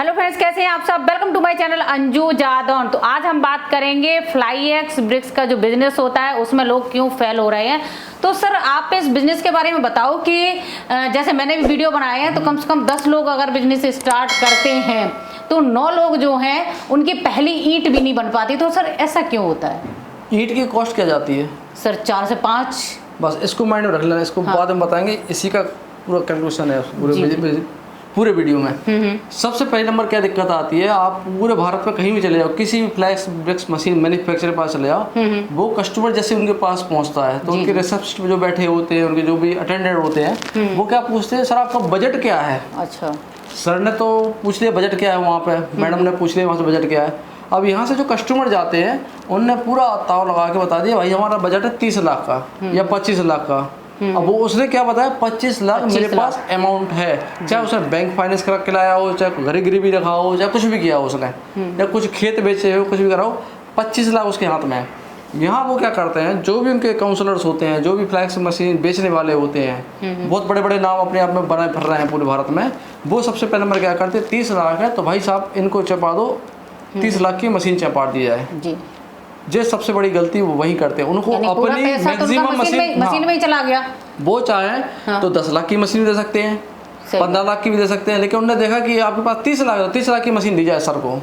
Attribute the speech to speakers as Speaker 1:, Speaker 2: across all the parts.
Speaker 1: Hello friends, कैसे हैं आप सब। Welcome to my channel Anju Jadaun. तो आज हम बात करेंगे फ्लाईएक्स ब्रिक्स का जो बिजनेस होता है उसमें लोग क्यों फेल हो रहे हैं। तो सर आप इस बिजनेस के बारे में बताओ कि जैसे मैंने भी वीडियो बनाए हैं तो कम से कम 10 लोग अगर बिजनेस स्टार्ट करते हैं तो 9 लोग जो हैं उनकी पहली ईंट भी नहीं बन पाती। तो सर ऐसा क्यों होता है?
Speaker 2: ईंट की कॉस्ट क्या जाती है
Speaker 1: सर 4 से 5।
Speaker 2: बस इसको माइंड में रख लेना, इसको बाद में बताएंगे। इसी का पूरा कैलकुलेशन है पूरे वीडियो में। सबसे पहले नंबर क्या दिक्कत आती है, आप पूरे भारत में कहीं भी चले जाओ, किसी भी फ्लैक्स ब्रिक्स मशीन मैन्युफैक्चरर के पास चले जाओ, वो कस्टमर जैसे उनके पास पहुंचता है तो उनके रिसेप्शनिस्ट जो बैठे होते हैं, उनके जो भी अटेंडेंट होते हैं, वो क्या पूछते हैं, सर आपका बजट क्या है।
Speaker 1: अच्छा,
Speaker 2: सर ने तो पूछ लिया बजट क्या है, वहाँ पे मैडम ने पूछ लिया वहाँ से बजट क्या है। अब यहाँ से जो कस्टमर जाते हैं उनने पूरा ताव लगा के बता दिया भाई हमारा बजट है 30 लाख का या 25 लाख का। अब वो उसने क्या बताया 25 लाख मेरे पास अमाउंट है, चाहे उसने बैंक फाइनेंस करा के लाया हो, चाहे घर गिरवी रखा हो, चाहे कुछ भी किया हो उसने, या कुछ खेत बेचे हो, कुछ भी करा हो, 25 लाख उसके हाथ में है। यहाँ वो क्या करते हैं, जो भी उनके काउंसलर्स होते हैं, जो भी फ्लैक्स मशीन बेचने वाले होते हैं, बहुत बड़े बड़े नाम अपने आप में बनाए फिर रहे हैं पूरे भारत में, वो सबसे पहले नंबर क्या करते हैं, 30 लाख है तो भाई साहब इनको चपा दो, 30 लाख की मशीन चपा दी जाए जी। जो सबसे बड़ी गलती वो वही करते हैं, उनको अपनी मैक्सिमम
Speaker 1: मशीन में ही चला गया। वो
Speaker 2: चाहे तो 10 लाख की मशीन दे सकते हैं, 15 लाख की भी दे सकते हैं, लेकिन उन्होंने देखा कि आपके पास 30 लाख है, 30 लाख की मशीन दी जाए सर को।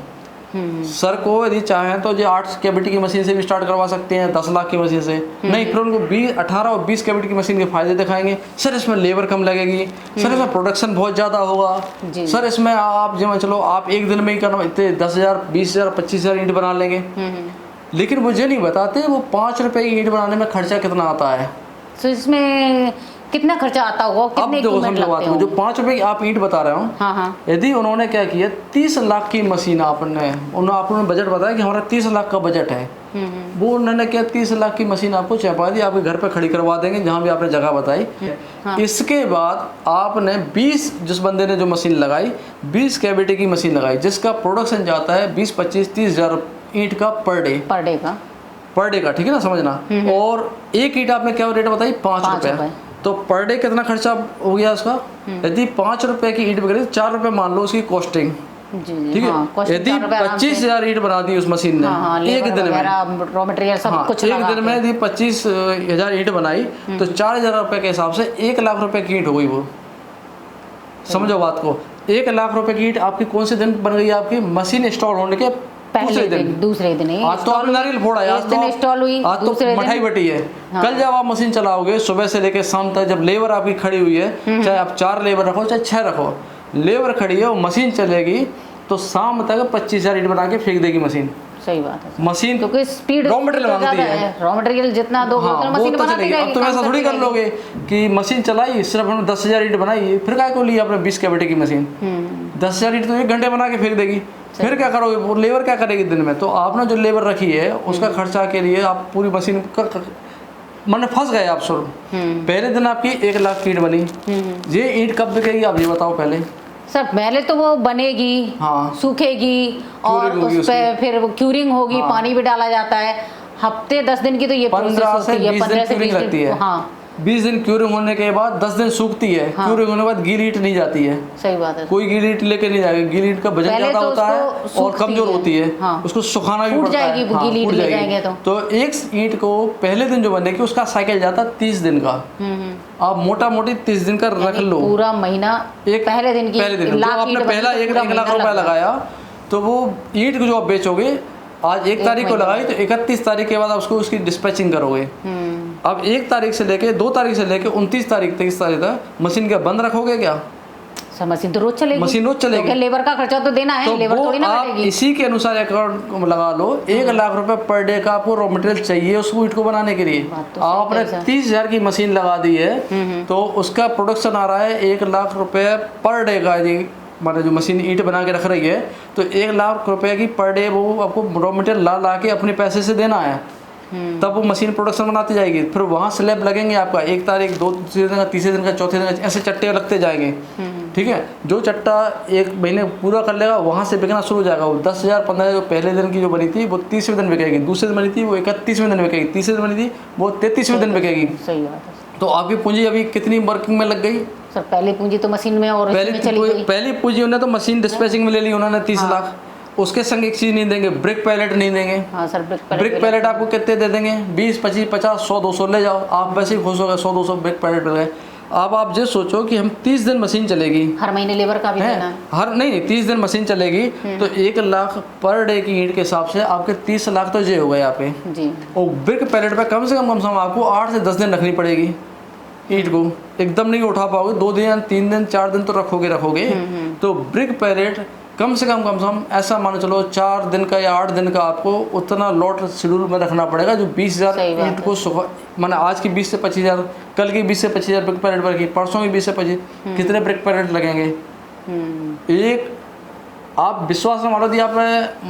Speaker 2: सर को यदि चाहें तो जो 8 कैविटी की मशीन से भी स्टार्ट करवा सकते हैं, 10 लाख की मशीन से नहीं, फिर उनको 18 और 20 कैविटी की मशीन के फायदे दिखाएंगे। सर इसमें लेबर कम लगेगी, सर इसमें प्रोडक्शन बहुत ज़्यादा होगा, सर इसमें आप जो चलो आप एक दिन में ही करना इतने 10,000 20,000 25,000 ईंट बना लेंगे। लेकिन मुझे नहीं बताते वो 5 रुपए की ईंट बनाने में खर्चा कितना आता है।
Speaker 1: तो इसमें कितना खर्चा आता होगा, कितने इक्विपमेंट लगते हैं?
Speaker 2: जो 5 रुपए की आप ईंट बता रहे हो, यदि उन्होंने क्या किया 30 लाख की मशीन आपने बजट बताया कि हमारा 30 लाख का बजट है, वो उन्होंने क्या 30 लाख की मशीन आपको चपा दी, आपके घर पे खड़ी करवा देंगे जहाँ भी आपने जगह बताई। इसके बाद आपने 20 जिस बंदे ने जो मशीन लगाई 20 कैविटी की मशीन लगाई, जिसका प्रोडक्शन जाता है 20 25 30 हज़ार ईंट का पर डे का, ठीक है ना, समझना। और एक ईंट आपने क्या रेट बताई 5 रुपए, तो पर डे कितना खर्चा हो गया उसका। यदि 5 रुपए की ईंट बिक 4 रुपए मान लो उसकी कॉस्टिंग, ठीक है। यदि 25,000 ईंट बना दी उस मशीन ने एक दिन में, रॉ मटेरियल सब कुछ एक दिन में यदि 25,000 ईंट बनाई तो 4,000 रुपए के हिसाब से 1 लाख रुपए की ईंट हो गई। वो समझो बात को, 1 लाख रुपए की ईंट आपकी कौन से दिन बन गई, आपकी मशीन इंस्टॉल होने के दूसरे दिन आज तो आपने नारियल फोड़ा है, आज तो इंस्टॉल हुई, आज तो मिठाई बटी है। कल जब आप मशीन चलाओगे सुबह से लेकर शाम तक, जब लेबर आपकी खड़ी हुई है, चाहे आप 4 लेबर रखो चाहे 6 रखो, लेबर खड़ी है, वो मशीन चलेगी तो शाम तक 25,000 ईंट बना के फेंक देगी मशीन। सही बात है। मशीन क्योंकि स्पीड रॉ मटेरियल मांगती है, रॉ मटेरियल जितना दोगे उतना मशीन बना देगी। अब तुम ऐसा थोड़ी कर लोगे कि मशीन चलाई सिर्फ हमने 10,000 ईंट बनाई, फिर काय को लिया आपने 20 कैविटी की मशीन, 10,000 ईंट तो 1 घंटे बना के फेंक देगी, फिर क्या करोगे, वो लेबर क्या करेगी दिन में। तो आपने जो लेबर रखी है उसका खर्चा के लिए आप पूरी मशीन मैंने फंस गए आप शुरू। पहले दिन आपकी 1 लाख की ईंट बनी, ये ईंट कब बिकेगी आप ये बताओ पहले। सर पहले तो वो बनेगी, सूखेगी और उस पे फिर वो क्यूरिंग होगी, पानी भी डाला जाता है, हफ्ते 10 दिन की तो ये 15 से 20 दिन लगती है। 20 दिन क्यूरिंग होने के बाद 10 दिन सूखती है। क्यूरिंग होने के बाद गीली ईंट नहीं जाती है। सही बात है, कोई गीली ईंट लेके नहीं जाएगी, गीली ईंट का वजन ज्यादा होता है और कमजोर होती है, उसको सुखाना भी पड़ता है, फूट जाएगी। तो एक ईंट को पहले दिन जो बनेगी उसका साइकिल जाता है 30 दिन का। आप मोटा मोटी 30 दिन का रख लो, पूरा महीना एक पहले दिन आपने पहला 1 लाख रुपया लगाया तो वो ईंट को जो आप बेचोगे आज 1 तारीख को लगाई तो 31 तारीख के बाद आप उसको उसकी डिस्पैचिंग करोगे। अब 1 तारीख से लेके 2 तारीख से लेके 29 तारीख 23 तारीख तक मशीन क्या बंद रखोगे क्या? मशीन तो रोज चलेगी, मशीन रोज चलेगी, तो लेबर का खर्चा तो देना है, तो लेबर थोड़ी ना बैठेगी। इसी के अनुसार अकाउंट लगा लो, 1 लाख रुपए पर डे का आपको रॉ मटेरियल चाहिए उस ईंट को बनाने के लिए। तो आपने 30,000 की मशीन लगा दी है तो उसका प्रोडक्शन आ रहा है 1 लाख रुपए पर डे का। माने जो मशीन ईंट बना के रख रही है तो 1 लाख रुपए की पर डे वो आपको रॉ मटेरियल ला के अपने पैसे से देना है, तब वो मशीन प्रोडक्शन बनाती जाएगी। फिर वहाँ स्लैब लगेंगे आपका 1 तारीख 2 दिन का 3 दिन का 4थे दिन का, ऐसे चट्टे लगते जाएंगे, ठीक है। जो चट्टा 1 महीने पूरा कर लेगा वहाँ से बिकना शुरू हो जाएगा। वो 10,000 15,000 जो पहले दिन की जो बनी थी वो 30वें दिन बिकेगी, दूसरे दिन बनी थी वो 31वें दिन बिकेगी, तीसरे दिन बनी थी वो 33वें दिन बिकेगी। सही बात है। तो आपकी पूंजी अभी कितनी वर्किंग में लग गई?
Speaker 1: सर पहली पूंजी तो मशीन में और इसमें चली गई।
Speaker 2: पहली पूंजी उन्होंने तो मशीन डिस्पैचिंग में ले ली उन्होंने 30 लाख। उसके संग एक चीज नहीं देंगे, ब्रिक पैलेट नहीं देंगे।
Speaker 1: हाँ सर,
Speaker 2: ब्रिक पैलेट आपको कितने दे देंगे? 20, 25, 50, 100, 200 ले जाओ, आप वैसे ही खुश हो गए, 100, 200 ब्रिक पैलेट मिल गए। अब आप जो सोचो कि हम 30 दिन मशीन चलेगी,
Speaker 1: हर महीने लेबर का भी देना है,
Speaker 2: हर नहीं 30 दिन मशीन चलेगी तो 1 लाख पर डे की ईंट के हिसाब से आपके 30 लाख तो ये हो गए यहाँ पे जी। और ब्रिक पैलेट पे कम से कम आपको 8 से 10 दिन रखनी पड़ेगी ईंट को, एकदम नहीं उठा पाओगे, 2 दिन 3 दिन 4 दिन तो रखोगे। तो ब्रिक पैलेट कम से कम ऐसा मानो चलो 4 दिन का या 8 दिन का आपको उतना लॉट शेड्यूल में रखना पड़ेगा, जो 20,000 ईंट को माने आज की 20 से 25,000, कल की 20 से 25,000 ब्रिक पैलेट पर की, परसों की 20 से 25, कितने ब्रिक पैलेट लगेंगे? एक आप विश्वास न मानो दी आप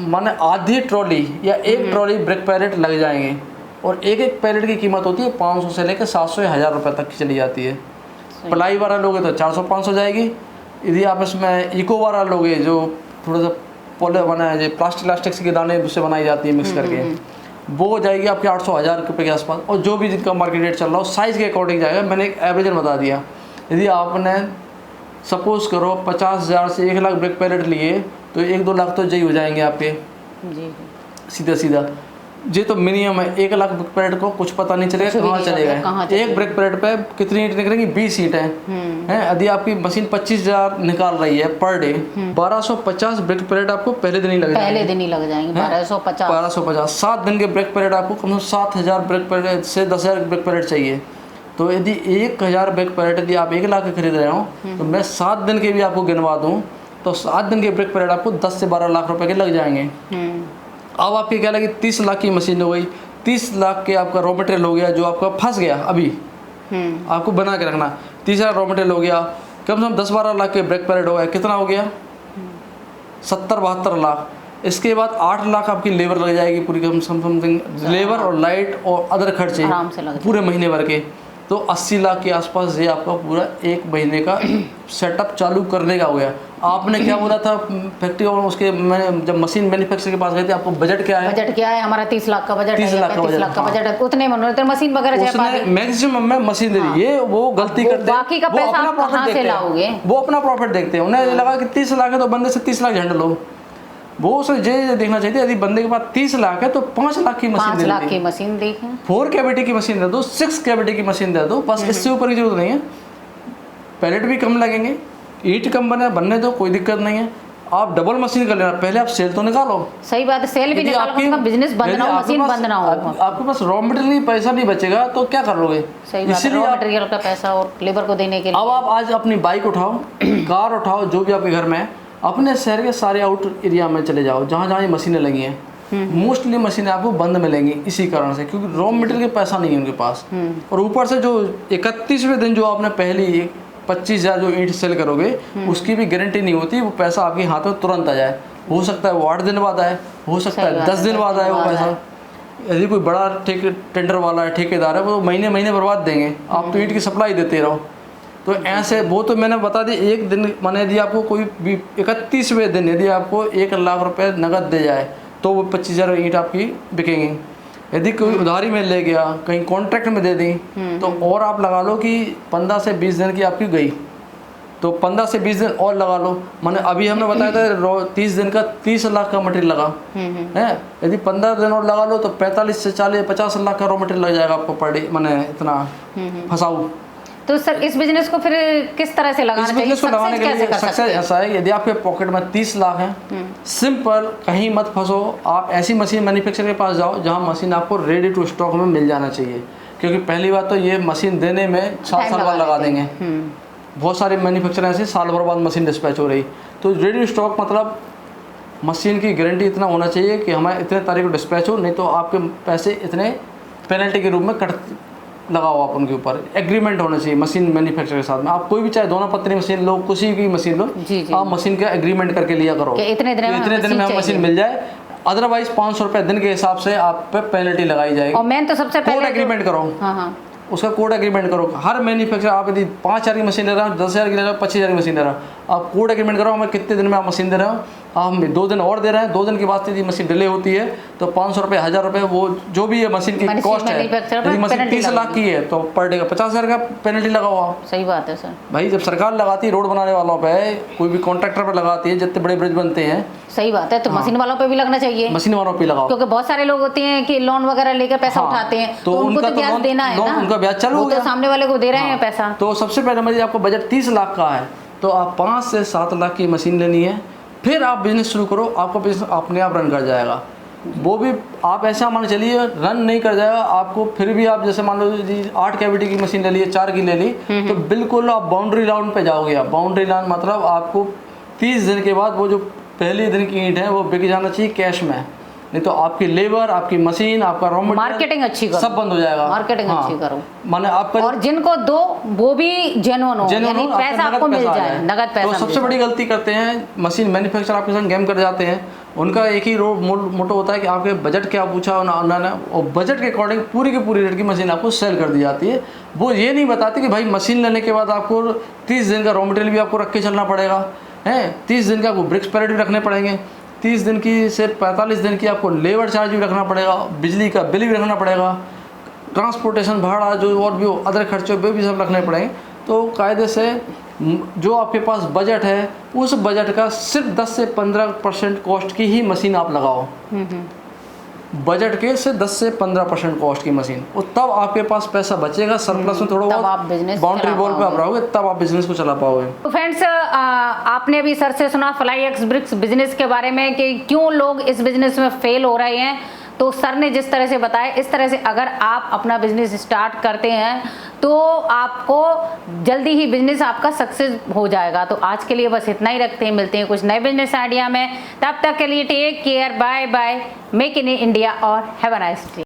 Speaker 2: माने आधी ट्रॉली या एक ट्रॉली ब्रिक पैलेट लग जाएंगे। और एक पैलेट की कीमत होती है 500 से लेकर 700 या 1000 रुपये तक की चली जाती है। प्लाई वाला लोगे तो 400-500 जाएगी। यदि आप इसमें इको वाला लोगे जो थोड़ा सा पोले बना है, जो प्लास्टिक के दाने उससे बनाई जाती है मिक्स करके, वो हो जाएगी आपके 800-1000 रुपये के आसपास। और जो भी जिनका मार्केट रेट चल रहा हो साइज़ के अकॉर्डिंग जाएगा। मैंने एक एवरेज बता दिया। यदि आपने सपोज करो 50,000 से 1 लाख ब्रिक पैलेट लिए तो 1-2 लाख तो यही हो जाएंगे आपके जी। सीधा ये तो मिनिमम है। 1 लाख ब्रिक पैलेट को कुछ पता नहीं चलेगा कहाँ चलेगा। एक ब्रिक पैलेट पे कितनी ईंट निकलेंगी? 20 ईंट हैं। यदि आपकी मशीन 25,000 निकाल रही है पर डे, 1250 ब्रिक पैलेट आपको पहले दिन ही लग जाएंगे। 1250 7 दिन के ब्रिक पैलेट आपको कम से कम 7,000 ब्रिक पैलेट से 10,000 ब्रिक पैलेट चाहिए। तो यदि 1,000 ब्रिक पैलेट यदि आप 1 लाख के खरीद रहे हो तो मैं 7 दिन के भी आपको गिनवा दूँ तो 7 दिन के ब्रिक पैलेट आपको 10 से 12 लाख रुपए के लग जाएंगे। अब आपके क्या लगे? 30 लाख की मशीन हो गई, 30 लाख के आपका रॉ मटेरियल हो गया जो आपका फंस गया अभी आपको बना के रखना। 30 लाख रॉ मटेरियल हो गया, कम से कम 10-12 लाख के ब्रिक पैलेट हो गया, कितना हो गया? 70-72 लाख। इसके बाद 8 लाख आपकी लेबर लग जाएगी पूरी, कम समथिंग लेबर और लाइट और अदर खर्चे पूरे महीने भर के। तो 80 लाख के आसपास ये आपका पूरा 1 महीने का सेटअप चालू करने का हो गया। आपने क्या बोला था फैक्ट्री और उसके मैंने जब मशीन मैन्युफैक्चर के पास गए थे, आपको बजट क्या है? हमारा
Speaker 1: 30 लाख का बजट
Speaker 2: 30 लाख का
Speaker 1: बजट है। उतने में मशीन वगैरह
Speaker 2: मैक्सिमम में मशीन दे दी। ये वो गलती करते हैं,
Speaker 1: बाकी का पैसा आप कहां से लाओगे?
Speaker 2: वो अपना प्रॉफिट देखते हैं। उन्हें लगा कि 30 लाख है तो बंदे से 30 लाख झंड लो। वो उसे ये देखना चाहिए यदि बंदे के पास 30 लाख है तो 5 लाख की मशीन
Speaker 1: 5 लाख की मशीन देखें,
Speaker 2: 4 कैविटी की मशीन दे दो, 6 कैविटी की मशीन दे दो, बस इससे ऊपर की जरूरत नहीं है। पैलेट भी कम लगेंगे, ईंट कम बनने दो, कोई दिक्कत नहीं है। आप डबल मशीन कर लेना, पहले आप सेल तो निकालो।
Speaker 1: सही बात है, सेल भी निकालो, बिजनेस बंद ना हो, मशीन बंद ना हो।
Speaker 2: आपके पास रॉ मटेरियल पैसा नहीं बचेगा तो क्या कर लोगे?
Speaker 1: इसीलिए रॉ मटेरियल का पैसा और लेबर को देने के लिए।
Speaker 2: अब आप आज अपनी बाइक उठाओ, कार उठाओ, जो भी आपके घर में है, अपने शहर के सारे आउट एरिया में चले जाओ जहाँ जहाँ ये मशीनें लगी हैं। मोस्टली मशीनें आपको बंद मिलेंगी इसी कारण से, क्योंकि रॉ मटेरियल के पैसा नहीं है उनके पास। और ऊपर से जो 31वें दिन जो आपने पहली 25,000 जो ईंट सेल करोगे उसकी भी गारंटी नहीं होती वो पैसा आपके हाथ में तुरंत आ जाए। हो सकता है वो 8 दिन बाद आए, हो सकता है 10 दिन बाद आए वो पैसा। यदि कोई बड़ा टेंडर वाला है, ठेकेदार है, वो महीने महीने बर्बाद देंगे। आप तो ईंट की सप्लाई देते रहो। तो ऐसे वो तो मैंने बता दी, एक दिन मैंने यदि आपको कोई भी 31वें दिन यदि आपको 1 लाख रुपए नगद दे जाए तो वो 25,000 ईंट आपकी बिकेंगी। यदि कोई उधारी में ले गया, कहीं कॉन्ट्रैक्ट में दे दी तो और आप लगा लो कि 15 से 20 दिन की आपकी गई, तो 15 से 20 दिन और लगा लो। मैंने अभी हमने बताया था 30 दिन का 30 लाख का मटेरियल लगा है। यदि 15 दिन और लगा लो तो 45 से 40-50 लाख का रॉ मटेरियल लग जाएगा आपको पर डे, मैंने इतना फंसाऊ।
Speaker 1: तो सर इस बिजनेस को फिर किस तरह से लगाना चाहिए?
Speaker 2: इसको लगाने के लिए सक्सेस ऐसा है, यदि आपके पॉकेट में 30 लाख है, सिंपल, कहीं मत फंसो। आप ऐसी मशीन मैन्युफैक्चरर के पास जाओ जहां मशीन आपको रेडी टू स्टॉक में मिल जाना चाहिए। क्योंकि पहली बात तो ये मशीन देने में 7 साल बाद लगा देंगे। बहुत सारे मैन्युफैक्चरर ऐसे साल भर बाद मशीन डिस्पैच हो रही। तो रेडी स्टॉक मतलब मशीन की गारंटी इतना होना चाहिए कि हमें इतने तारीख को डिस्पैच हो, नहीं तो आपके पैसे इतने पेनल्टी के रूप में कट लगाओ आप उनके ऊपर। एग्रीमेंट होना चाहिए मशीन मैन्युफैक्चरर के साथ में। आप कोई भी चाहे दोनों पत्नी मशीन लो, किसी की मशीन लो, आप मशीन का एग्रीमेंट करके लिया करो कि इतने दिन में मशीन मिल जाए। अदरवाइज 500 रुपये दिन के हिसाब से आप पे पेनल्टी लगाई जाएगी।
Speaker 1: और मेन तो सबसे पहले
Speaker 2: कोड एग्रीमेंट करो। उसका कोड एग्रीमेंट करो। हर मैन्युफैक्चरर आप यदि 5,000 की मशीन ले रहे हो, 10,000 की ले रहे हो, 25,000 की मशीन ले रहे हो, आप कोड एग्रीमेंट करो हमें कितने दिन में आप मशीन दे रहे हो। हम 2 दिन और दे रहे हैं, 2 दिन के बाद यदि मशीन डिले होती है तो 500 रुपये, 1000 रुपये, वो जो भी है मशीन की कॉस्ट है। यदि मशीन 30 लाख की है तो पर डे का 50,000 का पेनल्टी लगाओ आप।
Speaker 1: सही बात है सर।
Speaker 2: भाई जब सरकार लगाती है रोड बनाने वालों पे, कोई भी कॉन्ट्रैक्टर पे लगाती है, जितने बड़े ब्रिज बनते हैं,
Speaker 1: सही बात है, तो मशीन वालों पे भी लगना चाहिए।
Speaker 2: मशीन वालों पे लगाओ,
Speaker 1: क्योंकि बहुत सारे लोग होते हैं कि लोन वगैरह लेकर पैसा उठाते हैं, तो उनको तो ब्याज देना है ना,
Speaker 2: उनका ब्याज चालू हो गया,
Speaker 1: तो सामने वाले को दे रहे हैं पैसा।
Speaker 2: तो सबसे पहले यदि आपको बजट 30 लाख का है तो आप 5 से 7 लाख की मशीन लेनी है, फिर आप बिजनेस शुरू करो, आपका बिजनेस अपने आप रन कर जाएगा। वो भी आप ऐसा मान चलिए रन नहीं कर जाएगा आपको, फिर भी आप जैसे मान लो 8 कैविटी की मशीन ले ली, 4 की ले ली, तो बिल्कुल आप बाउंड्री लाइन पे जाओगे। आप बाउंड्री लाइन मतलब आपको 30 दिन के बाद वो जो पहले दिन की ईंट है वो बिक जाना चाहिए कैश में, नहीं तो आपकी लेबर, आपकी मशीन, आपका रॉ मटेरियल,
Speaker 1: मार्केटिंग अच्छी करो,
Speaker 2: सब बंद हो जाएगा।
Speaker 1: मार्केटिंग अच्छी करो,
Speaker 2: माने आपका,
Speaker 1: और जिनको दो वो भी जेन्युइन हो, यानी पैसा आपको मिल जाए, नगद पैसा।
Speaker 2: तो सबसे बड़ी गलती करते हैं मशीन मैन्युफैक्चरर आपके संग गेम कर जाते हैं। उनका एक ही मोटो होता है कि आपके बजट क्या पूछा उन्होंने, और बजट के अकॉर्डिंग पूरी की पूरी रेट की मशीन आपको सेल कर दी जाती है। वो ये नहीं बताती कि भाई मशीन लेने के बाद आपको 30 दिन का रॉ मटेरियल भी आपको रख के चलना पड़ेगा, है 30 दिन का आपको ब्रिक्स पैलेट भी रखने पड़ेंगे, 30 दिन की से 45 दिन की आपको लेबर चार्ज भी रखना पड़ेगा, बिजली का बिल भी रखना पड़ेगा, ट्रांसपोर्टेशन भाड़ा जो और भी अदर खर्चे वे भी सब रखने पड़ेंगे। तो कायदे से जो आपके पास बजट है उस बजट का सिर्फ 10 से 15% कॉस्ट की ही मशीन आप लगाओ, बजट के से 10 से 15% कॉस्ट की मशीन, और तब आपके पास पैसा बचेगा, सरप्लस में थोड़ा बहुत बाउंड्री वॉल पे आप रहोगे, तब आप बिजनेस को चला पाओगे।
Speaker 1: तो फ्रेंड्स, आपने अभी सर से सुना फ्लाईएक्स ब्रिक्स बिजनेस के बारे में कि क्यों लोग इस बिजनेस में फेल हो रहे हैं। तो सर ने जिस तरह से बताया, इस तरह से अगर आप अपना बिजनेस स्टार्ट करते हैं तो आपको जल्दी ही बिजनेस आपका सक्सेस हो जाएगा। तो आज के लिए बस इतना ही रखते हैं, मिलते हैं कुछ नए बिजनेस आइडिया में, तब तक के लिए take care, bye bye, make in India और हैव अ नाइस डे।